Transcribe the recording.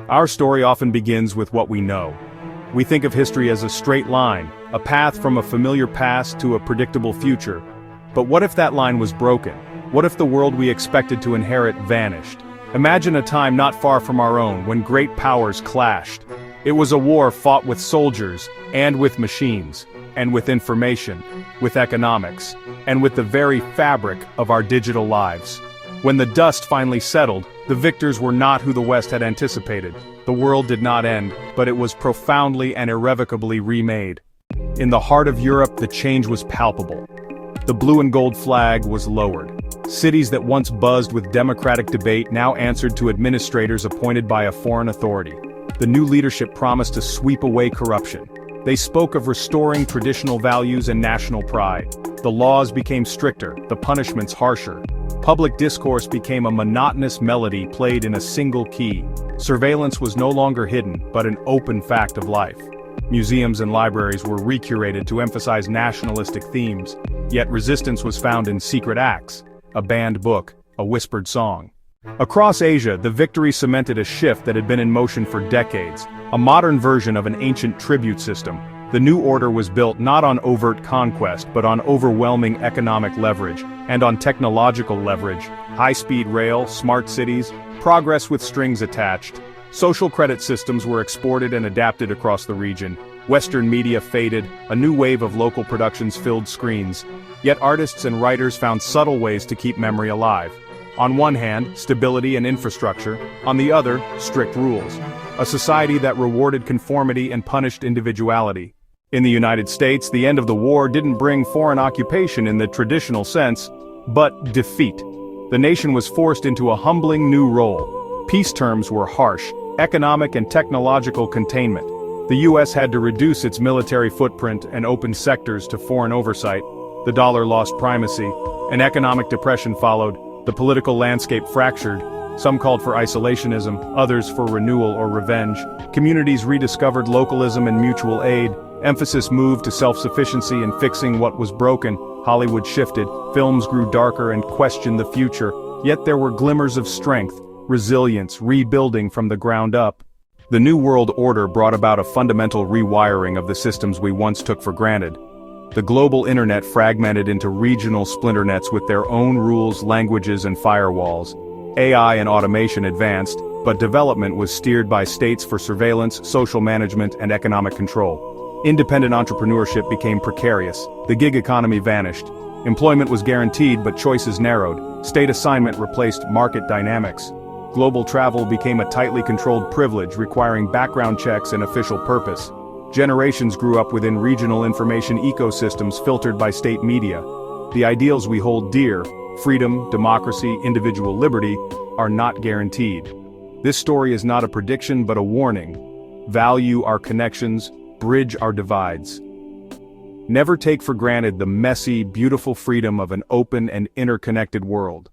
Our story often begins with what we know. We think of history as a straight line, a path from a familiar past to a predictable future. But what if that line was broken? What if the world we expected to inherit vanished? Imagine a time not far from our own when great powers clashed. It was a war fought with soldiers, and with machines, and with information, with economics, and with the very fabric of our digital lives. When the dust finally settled, the victors were not who the West had anticipated. The world did not end, but it was profoundly and irrevocably remade. In the heart of Europe, the change was palpable. The blue and gold flag was lowered. Cities that once buzzed with democratic debate now answered to administrators appointed by a foreign authority. The new leadership promised to sweep away corruption. They spoke of restoring traditional values and national pride. The laws became stricter, the punishments harsher. Public discourse became a monotonous melody played in a single key. Surveillance was no longer hidden, but an open fact of life. Museums and libraries were recurated to emphasize nationalistic themes, yet resistance was found in secret acts, a banned book, a whispered song. Across Asia, the victory cemented a shift that had been in motion for decades, a modern version of an ancient tribute system. The new order was built not on overt conquest but on overwhelming economic leverage, and on technological leverage, high-speed rail, smart cities, progress with strings attached. Social credit systems were exported and adapted across the region. Western media faded, a new wave of local productions filled screens. Yet artists and writers found subtle ways to keep memory alive. On one hand, stability and infrastructure, on the other, strict rules. A society that rewarded conformity and punished individuality. In the United States, the end of the war didn't bring foreign occupation in the traditional sense, but defeat. The nation was forced into a humbling new role. Peace terms were harsh, economic and technological containment. The U.S. had to reduce its military footprint and open sectors to foreign oversight. The dollar lost primacy. An economic depression followed. The political landscape fractured. Some called for isolationism, others for renewal or revenge. Communities rediscovered localism and mutual aid. Emphasis moved to self-sufficiency and fixing what was broken. Hollywood shifted. Films grew darker and questioned the future. Yet there were glimmers of strength, resilience, rebuilding from the ground up. The New World Order brought about a fundamental rewiring of the systems we once took for granted. The global internet fragmented into regional splinternets with their own rules, languages, and firewalls. AI and automation advanced, but development was steered by states for surveillance, social management, and economic control. Independent entrepreneurship became precarious. The gig economy vanished. Employment was guaranteed, but choices narrowed. State assignment replaced market dynamics. Global travel became a tightly controlled privilege requiring background checks and official purpose. Generations grew up within regional information ecosystems filtered by state media. The ideals we hold dear, freedom, democracy, individual liberty, are not guaranteed. This story is not a prediction but a warning. Value our connections, bridge our divides. Never take for granted the messy, beautiful freedom of an open and interconnected world.